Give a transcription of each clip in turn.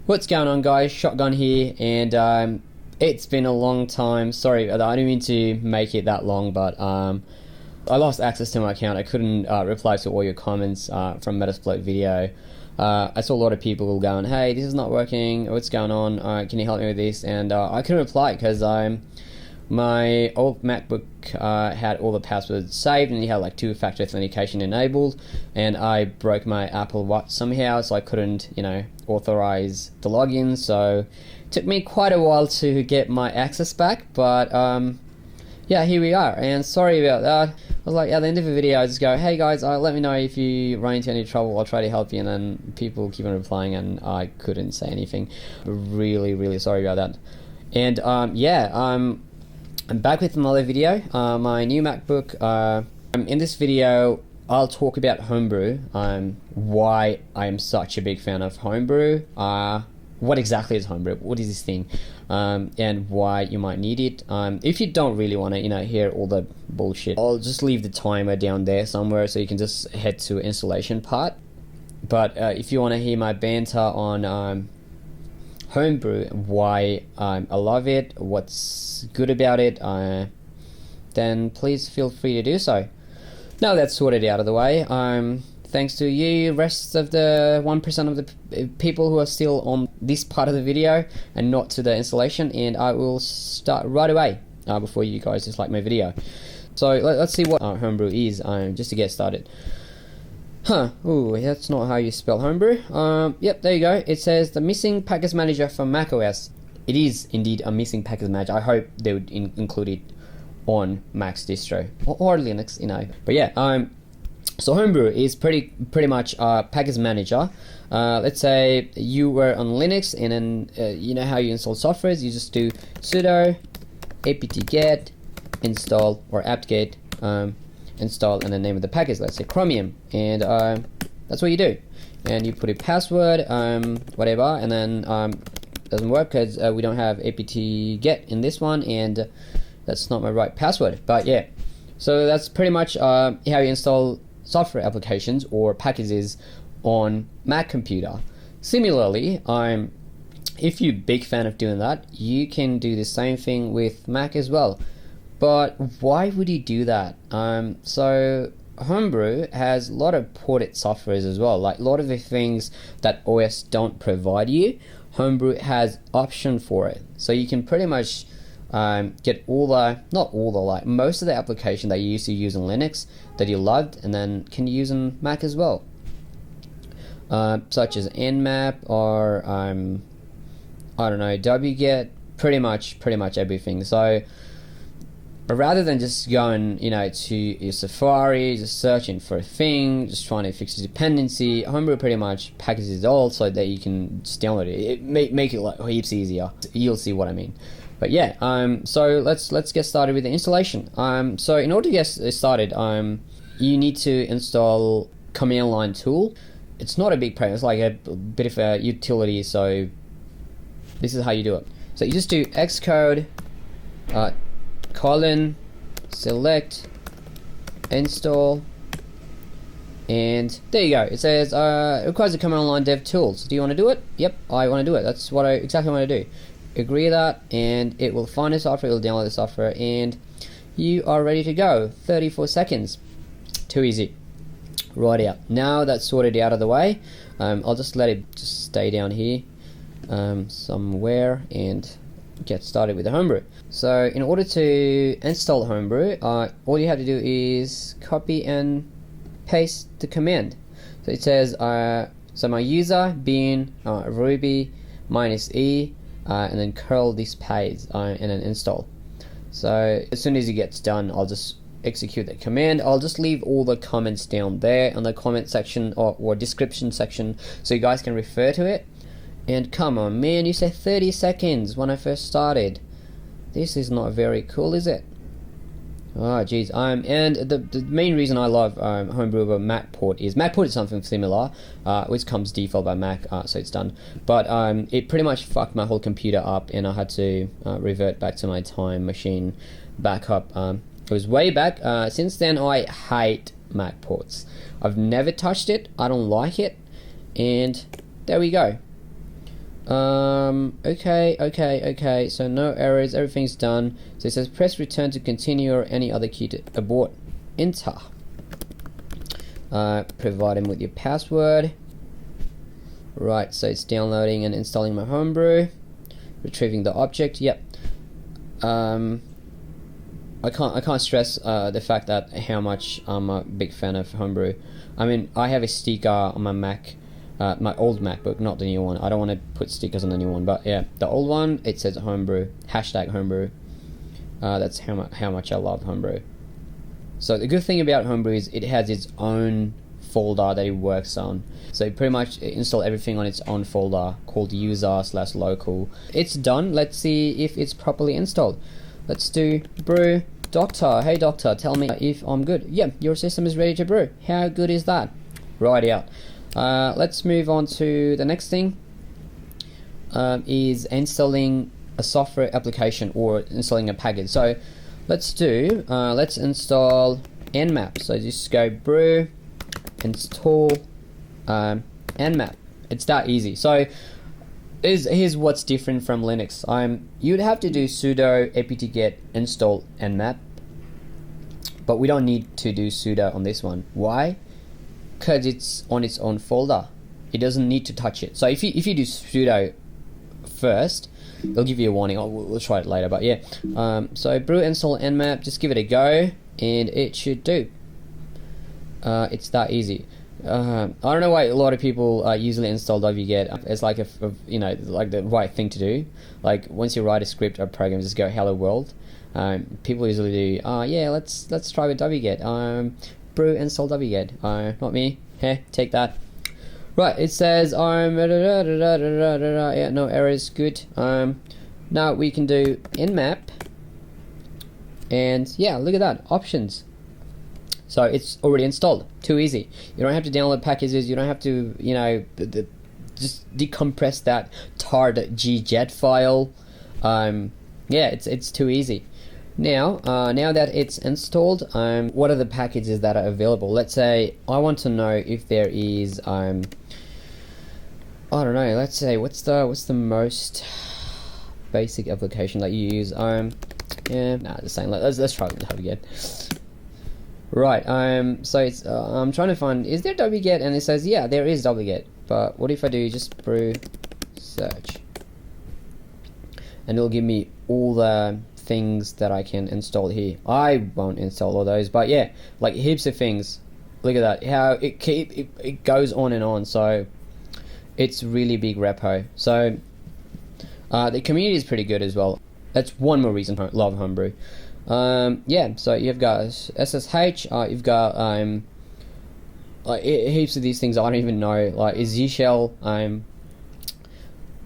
What's going on, guys? Shotgun here, and it's been a long time. Sorry, I didn't mean to make it that long, but I lost access to my account. I couldn't reply to all your comments from Metasploit video. I saw a lot of people going, "Hey, this is not working. What's going on? Can you help me with this?" And I couldn't reply because my old MacBook had all the passwords saved, and it had like two-factor authentication enabled, and I broke my Apple Watch somehow, so I couldn't, authorize the login. So it took me quite a while to get my access back, but yeah, here we are. And sorry about that. I was like, at the end of the video, I just go, "Hey guys, let me know if you run into any trouble. I'll try to help you." And then people keep on replying, and I couldn't say anything. Really sorry about that. And I'm back with another video, my new MacBook. In this video, I'll talk about Homebrew, why I'm such a big fan of Homebrew, what exactly is Homebrew, what is this thing, and why you might need it. If you don't really want to, hear all the bullshit, I'll just leave the timer down there somewhere so you can just head to installation part. But if you want to hear my banter on Homebrew, why I love it, what's good about it, then please feel free to do so. Now that's sorted out of the way, thanks to you, rest of the 1% of the people who are still on this part of the video and not to the installation, and I will start right away before you guys dislike my video. So let's see what Homebrew is, just to get started. Ooh, that's not how you spell Homebrew. Yep, there you go. It says the missing package manager for macOS. It is indeed a missing package manager. I hope they would include it on Mac's distro or Linux, But yeah, so Homebrew is pretty much a package manager. Let's say you were on Linux, and then you know how you install softwares. You just do sudo apt-get install or apt-get install and the name of the package, let's say Chromium, and that's what you do. And you put a password, whatever, and then doesn't work because we don't have apt-get in this one, and that's not my right password. But yeah, so that's pretty much how you install software applications or packages on Mac computer. Similarly, if you're a big fan of doing that, you can do the same thing with Mac as well. But why would you do that? So Homebrew has a lot of ported softwares as well. Like a lot of the things that OS don't provide you, Homebrew has option for it. So you can pretty much get most of the application that you used to use on Linux that you loved, and then can use on Mac as well. Such as Nmap or I don't know, wget, pretty much everything. So rather than just going, to your Safari, just searching for a thing, just trying to fix a dependency, Homebrew pretty much packages it all so that you can just download it. Make it like heaps easier. You'll see what I mean. But yeah, so let's get started with the installation. So in order to get started, you need to install command line tool. It's not a big program. It's like a bit of a utility. So this is how you do it. So you just do xcode select install, and there you go. It says it requires a command line dev tools. Do you want to do it? Yep, I want to do it. That's what I exactly want to do. Agree that, and it will find the software, it will download the software, and you are ready to go. 34 seconds. Too easy. Right out. Now that's sorted out of the way, I'll just let it just stay down here somewhere and get started with the Homebrew. So in order to install Homebrew, all you have to do is copy and paste the command. So it says so my user being ruby -e and then curl this page and then install. So as soon as it gets done, I'll just execute that command. I'll just leave all the comments down there in the comment section or description section so you guys can refer to it. And come on, man, you said 30 seconds when I first started. This is not very cool, is it? Oh, geez. And the main reason I love Homebrew over MacPort is MacPort is something similar, which comes default by Mac, so it's done. But it pretty much fucked my whole computer up, and I had to revert back to my time machine backup. It was way back. Since then, I hate MacPorts. I've never touched it. I don't like it. And there we go. Okay, so no errors, everything's done. So it says press return to continue or any other key to abort. Enter. Provide him with your password. Right, so it's downloading and installing my Homebrew. Retrieving the object, yep. I can't stress the fact that how much I'm a big fan of Homebrew. I mean, I have a sticker on my Mac, my old MacBook, not the new one. I don't want to put stickers on the new one, but yeah, the old one, it says Homebrew, #Homebrew. That's how much I love Homebrew. So the good thing about Homebrew is it has its own folder that it works on. So pretty much install everything on its own folder called user/local. It's done. Let's see if it's properly installed. Let's do brew doctor. Hey doctor, tell me if I'm good. Yeah, your system is ready to brew. How good is that? Right out. Let's move on to the next thing. Is installing a software application or installing a package. So let's install Nmap. So just go brew, install Nmap. It's that easy. So here's what's different from Linux. You'd have to do sudo apt-get install Nmap, but we don't need to do sudo on this one. Why? Because it's on its own folder. It doesn't need to touch it. So if you do sudo first, they'll give you a warning. We'll try it later, but yeah. So brew install Nmap, just give it a go, and it should do. It's that easy. I don't know why a lot of people usually install wget. It's like like the right thing to do. Like once you write a script or program, just go hello world. People usually do. Yeah, let's try with wget. Brew install wget. Not me. Take that. Right, it says yeah, no errors, good. Now we can do Nmap, and yeah, look at that, options. So it's already installed. Too easy. You don't have to download packages. You don't have to, just decompress that tar.gjet file. Yeah, it's too easy. Now that it's installed, what are the packages that are available? Let's say I want to know if there is, I don't know. Let's say what's the most basic application that you use? The same. Let's try it again. Right, so it's I'm trying to find, is there wget? And it says yeah, there is wget. But what if I do just brew search, and it'll give me all the things that I can install here. I won't install all those, but yeah, like heaps of things. Look at that, how it goes on and on. So it's really big repo. So the community is pretty good as well. That's one more reason I love Homebrew. Yeah, so you've got SSH, you've got like heaps of these things I don't even know, like Z shell,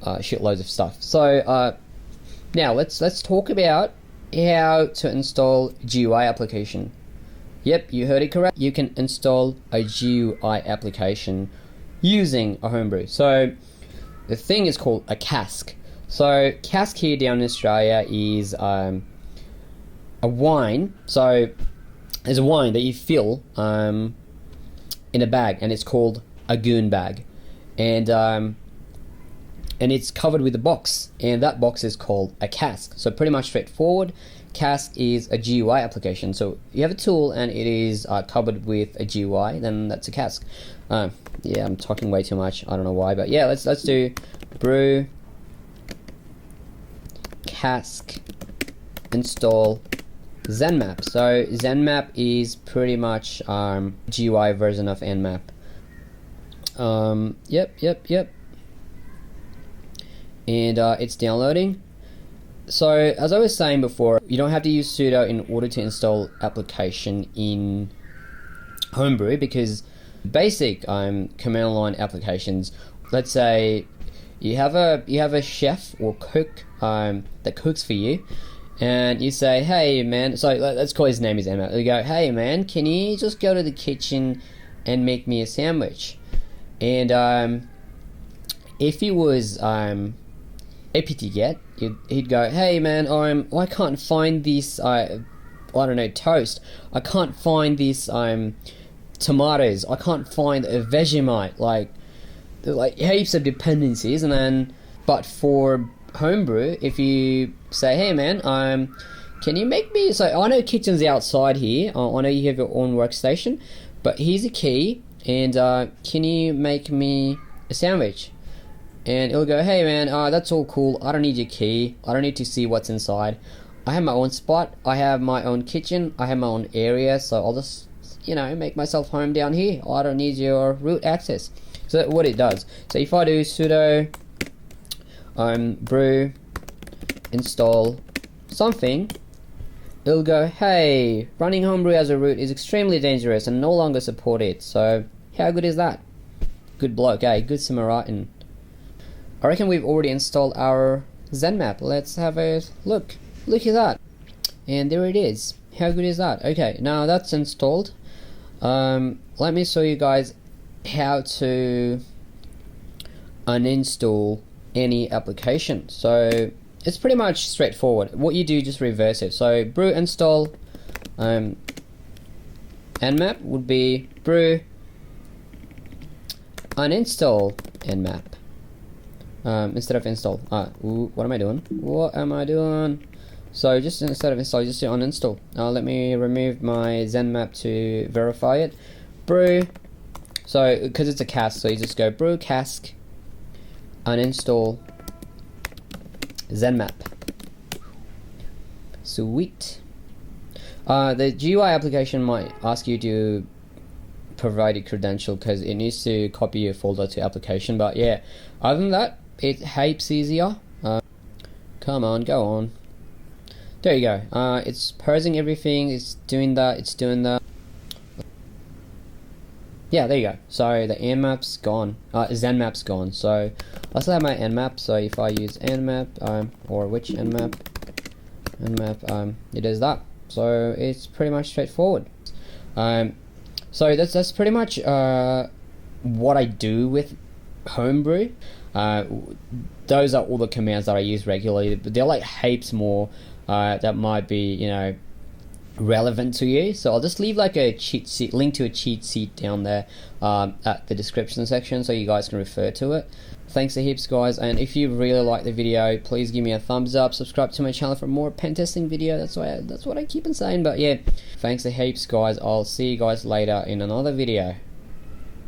shitloads of stuff. So now let's talk about how to install GUI application. Yep, you heard it correct. You can install a GUI application using a Homebrew. So the thing is called a cask. So cask here down in Australia is a wine. So there's a wine that you fill in a bag, and it's called a goon bag, and it's covered with a box, and that box is called a cask. So pretty much straightforward. Cask is a GUI application. So you have a tool and it is covered with a GUI, then that's a cask. Yeah, I'm talking way too much. I don't know why, but yeah, let's do brew cask install Nmap. So Nmap is pretty much GUI version of Nmap. Yep. And it's downloading. So as I was saying before, you don't have to use sudo in order to install application in Homebrew, because basic command line applications, let's say you have a chef or cook that cooks for you, and you say, hey man, so let's call his name is Emma. You go, hey man, can you just go to the kitchen and make me a sandwich? And if he was apt-get, he'd go, hey man, I can't find this I don't know, toast. I can't find this tomatoes. I can't find a Vegemite. Like heaps of dependencies, and then But for Homebrew, if you say, hey man, can you make me, so I know kitchen's outside here, I know you have your own workstation, but here's a key, and can you make me a sandwich? And it'll go, hey man, that's all cool, I don't need your key, I don't need to see what's inside. I have my own spot, I have my own kitchen, I have my own area, so I'll just, you know, make myself home down here. I don't need your root access. So that's what it does. So if I do sudo brew install something, it'll go, hey, running Homebrew as a root is extremely dangerous and no longer support it. So how good is that? Good bloke, eh? Good Samaritan. I reckon we've already installed our Nmap. Let's have a look. Look at that. And there it is. How good is that? Okay, now that's installed. Let me show you guys how to uninstall any application. So it's pretty much straightforward. What you do, just reverse it. So brew install Nmap would be brew uninstall Nmap instead of install. What am I doing? What am I doing? So just instead of install, just do uninstall. Let me remove my Nmap to verify it. Brew, so because it's a cask, so you just go brew cask uninstall Nmap. Sweet. The GUI application might ask you to provide a credential because it needs to copy your folder to application, but yeah, other than that, it heaps easier. Come on, go on. There you go. It's parsing everything. It's doing that. It's doing that. Yeah, there you go. So the Nmap's gone. Nmap's gone. So I still have my Nmap. So if I use Nmap, or which Nmap, it does that. So it's pretty much straightforward. So that's pretty much what I do with Homebrew. Those are all the commands that I use regularly, but they're like heaps more that might be, you know, relevant to you. So I'll just leave like a cheat sheet, link to a cheat sheet down there at the description section so you guys can refer to it. Thanks a heaps, guys, and if you really like the video, please give me a thumbs up, subscribe to my channel for more pen testing video. That's what I keep on saying. But yeah, thanks a heaps, guys. I'll see you guys later in another video.